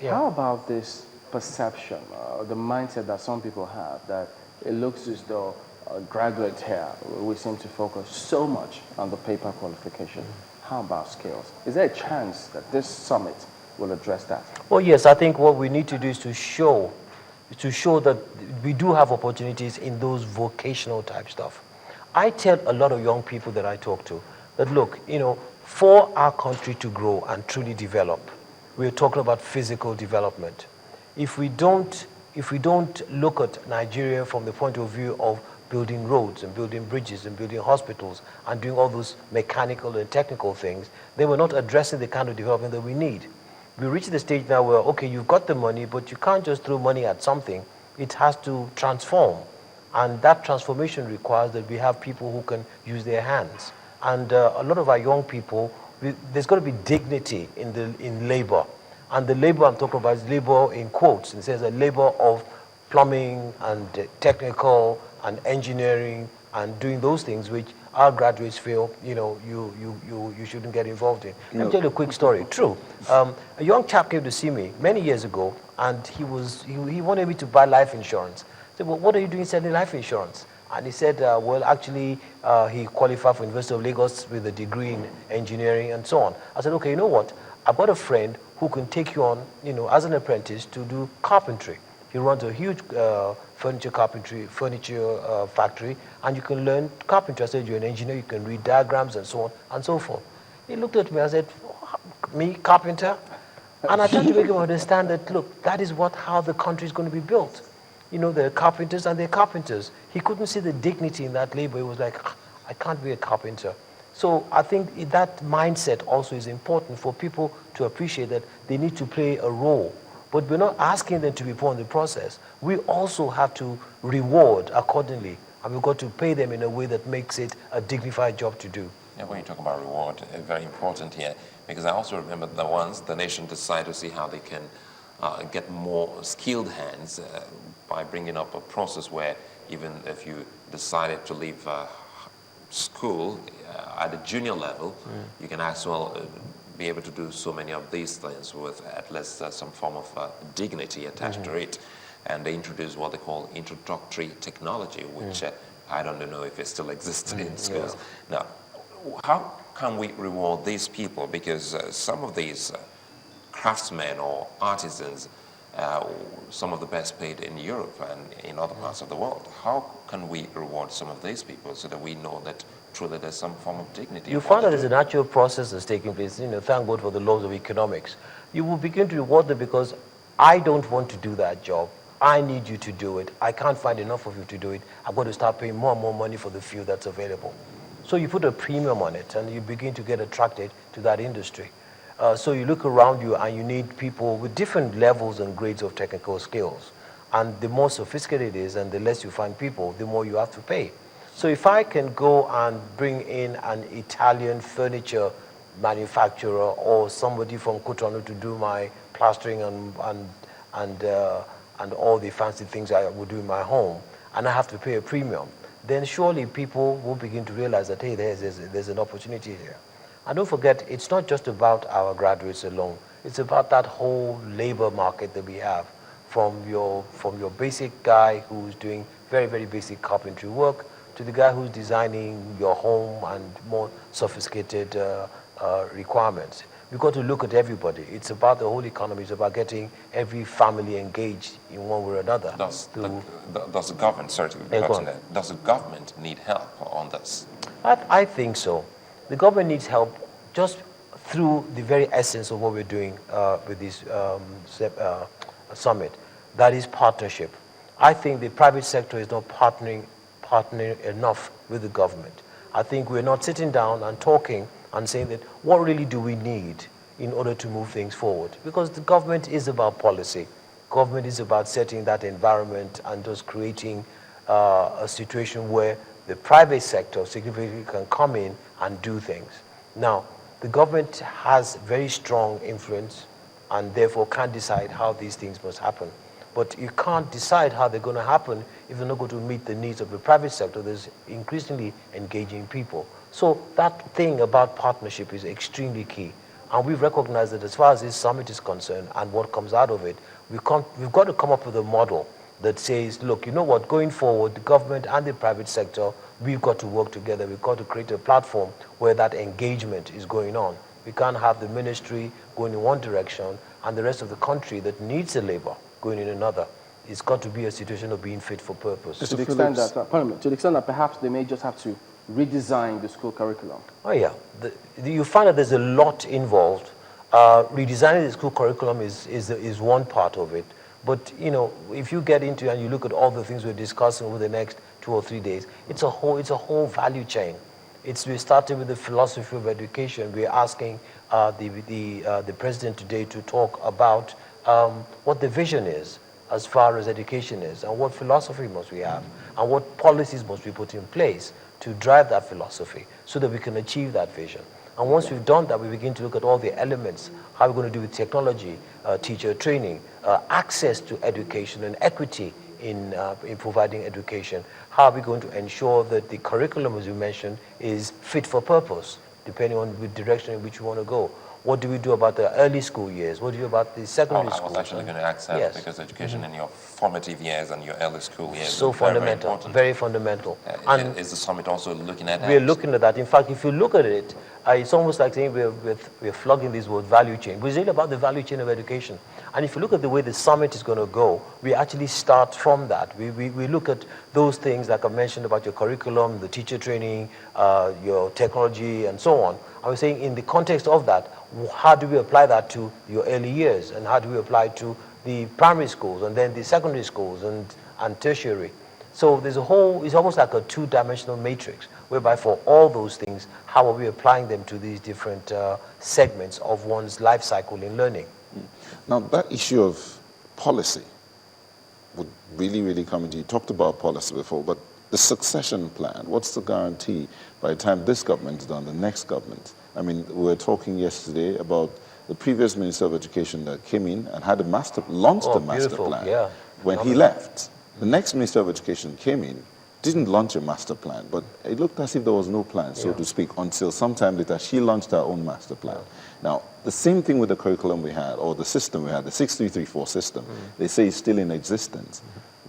Yeah. How about this perception, the mindset that some people have that it looks as though graduates here, we seem to focus so much on the paper qualification. How about skills? Is there a chance that this summit will address that? Well, yes, I think what we need to do is to show that we do have opportunities in those vocational type stuff. I tell a lot of young people that I talk to that look, for our country to grow and truly develop, we're talking about physical development. If we don't, if we don't look at Nigeria from the point of view of building roads and building bridges and building hospitals and doing all those mechanical and technical things, then we're not addressing the kind of development that we need. We reach the stage now where, okay, you've got the money, but you can't just throw money at something. It has to transform. And that transformation requires that we have people who can use their hands. And a lot of our young people, there's got to be dignity in labor. And the labor I'm talking about is labor in quotes. It says a labor of plumbing and technical and engineering and doing those things which our graduates feel, you shouldn't get involved in. Let me tell you a quick story. True. A young chap came to see me many years ago, and he wanted me to buy life insurance. I said, well, what are you doing selling life insurance? And he said, well, actually, he qualified for University of Lagos with a degree in engineering and so on. I said, okay, you know what? I've got a friend who can take you on, as an apprentice to do carpentry. He runs a huge furniture factory, and you can learn carpentry. I said, you're an engineer, you can read diagrams and so on and so forth. He looked at me, I said, me, carpenter? And I tried to make him understand that, look, that is how the country is going to be built. There are carpenters and they're carpenters. He couldn't see the dignity in that labor. He was like, I can't be a carpenter. So I think that mindset also is important for people to appreciate that they need to play a role. But we're not asking them to be part in the process. We also have to reward accordingly, and we've got to pay them in a way that makes it a dignified job to do. Yeah, when you talk about reward, very important here, because I also remember that once the nation decided to see how they can get more skilled hands by bringing up a process where even if you decided to leave school at a junior level, you can as well be able to do so many of these things with at least some form of dignity attached to it. And they introduced what they call introductory technology, which I don't know if it still exists in schools. Yeah. Now, how can we reward these people? Because some of these craftsmen or artisans, some of the best paid in Europe and in other parts of the world. How can we reward some of these people so that we know that truly there's some form of dignity? You find that there's a natural process that's taking place. Thank God for the laws of economics. You will begin to reward them because I don't want to do that job. I need you to do it. I can't find enough of you to do it. I've got to start paying more and more money for the few that's available. So you put a premium on it and you begin to get attracted to that industry. So you look around you and you need people with different levels and grades of technical skills. And the more sophisticated it is and the less you find people, the more you have to pay. So if I can go and bring in an Italian furniture manufacturer or somebody from Cotonou to do my plastering and all the fancy things I would do in my home, and I have to pay a premium, then surely people will begin to realize that, hey, there's an opportunity here. And don't forget, it's not just about our graduates alone. It's about that whole labor market that we have, from your basic guy who's doing very, very basic carpentry work to the guy who's designing your home and more sophisticated requirements. We've got to look at everybody. It's about the whole economy. It's about getting every family engaged in one way or another. Does the government, sorry to be cutting there, does the government need help on this? I think so. The government needs help just through the very essence of what we're doing with this summit. That is partnership. I think the private sector is not partnering enough with the government. I think we're not sitting down and talking and saying that what really do we need in order to move things forward? Because the government is about policy. Government is about setting that environment and just creating a situation where the private sector significantly can come in and do things. Now, the government has very strong influence and therefore can decide how these things must happen. But you can't decide how they're going to happen if they're not going to meet the needs of the private sector. There's increasingly engaging people. So that thing about partnership is extremely key. And we've recognized that as far as this summit is concerned and what comes out of it, we've got to come up with a model that says, look, you know what, going forward, the government and the private sector, we've got to work together. We've got to create a platform where that engagement is going on. We can't have the ministry going in one direction and the rest of the country that needs the labor going in another. It's got to be a situation of being fit for purpose. To the extent that, to the extent that perhaps they may just have to redesign the school curriculum. Oh yeah, you find that there's a lot involved. Redesigning the school curriculum is one part of it. But you know, if you get into and you look at all the things we're discussing over the next 2 or 3 days, it's a whole value chain. We started with the philosophy of education. We're asking the president today to talk about what the vision is as far as education is, and what philosophy must we have, and what policies must we put in place to drive that philosophy so that we can achieve that vision. And once we've done that, we begin to look at all the elements, how we're going to do with technology, teacher training, access to education and equity in providing education. How are we going to ensure that the curriculum, as you mentioned, is fit for purpose, depending on the direction in which we want to go? What do we do about the early school years? What do we do about the secondary school? I was actually going to ask that, yes. Because education in your formative years and your early school years so is fundamental, very fundamental. And is the summit also looking at that? We're looking at that. In fact, if you look at it, it's almost like saying we're flogging this word value chain. But it's really about the value chain of education. And if you look at the way the summit is going to go, we actually start from that. We look at those things like I mentioned about your curriculum, the teacher training, your technology, and so on. I was saying in the context of that, how do we apply that to your early years? And how do we apply it to the primary schools and then the secondary schools and tertiary? So there's it's almost like a two-dimensional matrix, whereby for all those things, how are we applying them to these different segments of one's life cycle in learning? Now, that issue of policy would really come into. You talked about policy before, but the succession plan, what's the guarantee by the time this government is done, the next government? I mean, we were talking yesterday about the previous Minister of Education that came in and had launched the master plan. Yeah. When he left. The next Minister of Education came in, didn't launch a master plan, but it looked as if there was no plan, so to speak, until sometime later she launched her own master plan. Now, the same thing with the curriculum we had, or the system we had, the 6334 system. They say it's still in existence,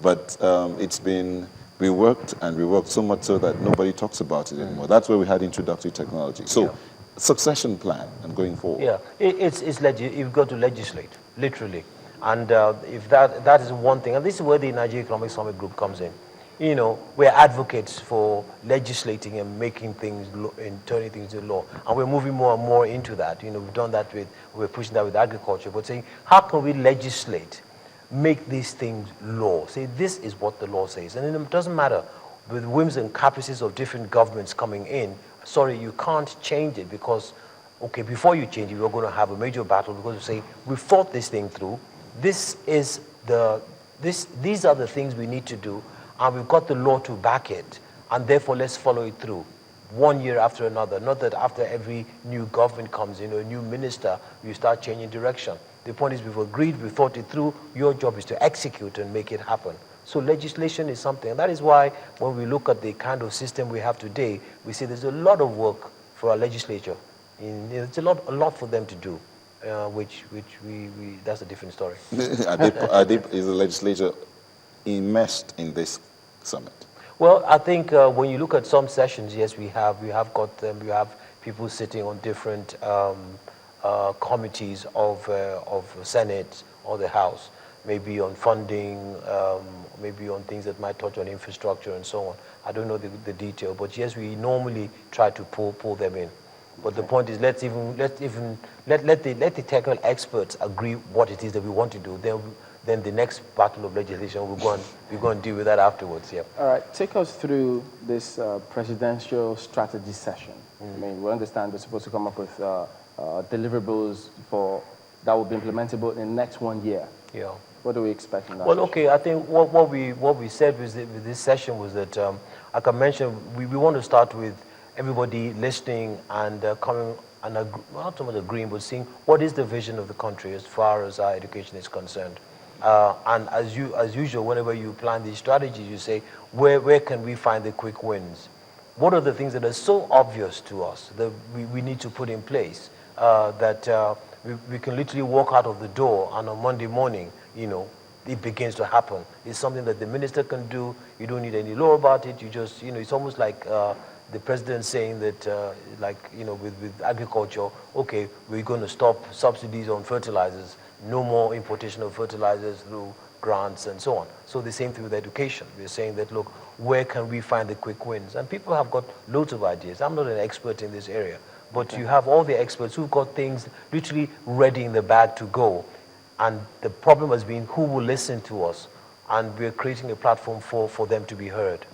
but it's been reworked so much so that nobody talks about it anymore. That's where we had introductory technology. So, succession plan and going forward. Yeah, you've got to legislate, literally. And if that is one thing, and this is where the Nigerian Economic Summit Group comes in. You know, we're advocates for legislating and making things, and turning things into law. And we're moving more and more into that. You know, we've done that we're pushing that with agriculture, but saying, how can we legislate, make these things law? Say, this is what the law says. And it doesn't matter, with whims and caprices of different governments coming in, sorry, you can't change it because, okay, before you change it, we're going to have a major battle because we say, we've thought this thing through. These are the things we need to do, and we've got the law to back it, and therefore let's follow it through, 1 year after another. Not that after every new government comes in or a new minister, you start changing direction. The point is we've agreed, we've thought it through, your job is to execute and make it happen. So legislation is something, and that is why when we look at the kind of system we have today, we see there's a lot of work for our legislature. It's a lot for them to do. Which that's a different story. Is the legislature immersed in this summit? Well, I think when you look at some sessions, yes, we have got them. We have people sitting on different committees of Senate or the House, maybe on funding, maybe on things that might touch on infrastructure and so on. I don't know the detail, but yes, we normally try to pull them in. But the point is, let the technical experts agree what it is that we want to do. Then the next battle of legislation, we're going to deal with that afterwards. Yeah. All right, take us through this presidential strategy session. I mean, we understand they're supposed to come up with deliverables that will be implementable in the next 1 year. Yeah. What do we expect in that? Well, okay, I think what we said with this session was that, like I mentioned, we want to start with everybody listening and coming and not so much agreeing, but seeing what is the vision of the country as far as our education is concerned. And as usual, whenever you plan these strategies, you say, where can we find the quick wins? What are the things that are so obvious to us that we need to put in place we can literally walk out of the door and on Monday morning, it begins to happen. It's something that the minister can do. You don't need any law about it. You just, it's almost like the president saying that, with agriculture, okay, we're going to stop subsidies on fertilizers, no more importation of fertilizers through grants and so on. So the same thing with education. We're saying that, look, where can we find the quick wins? And people have got loads of ideas. I'm not an expert in this area, but you have all the experts who've got things literally ready in the bag to go. And the problem has been who will listen to us, and we're creating a platform for them to be heard.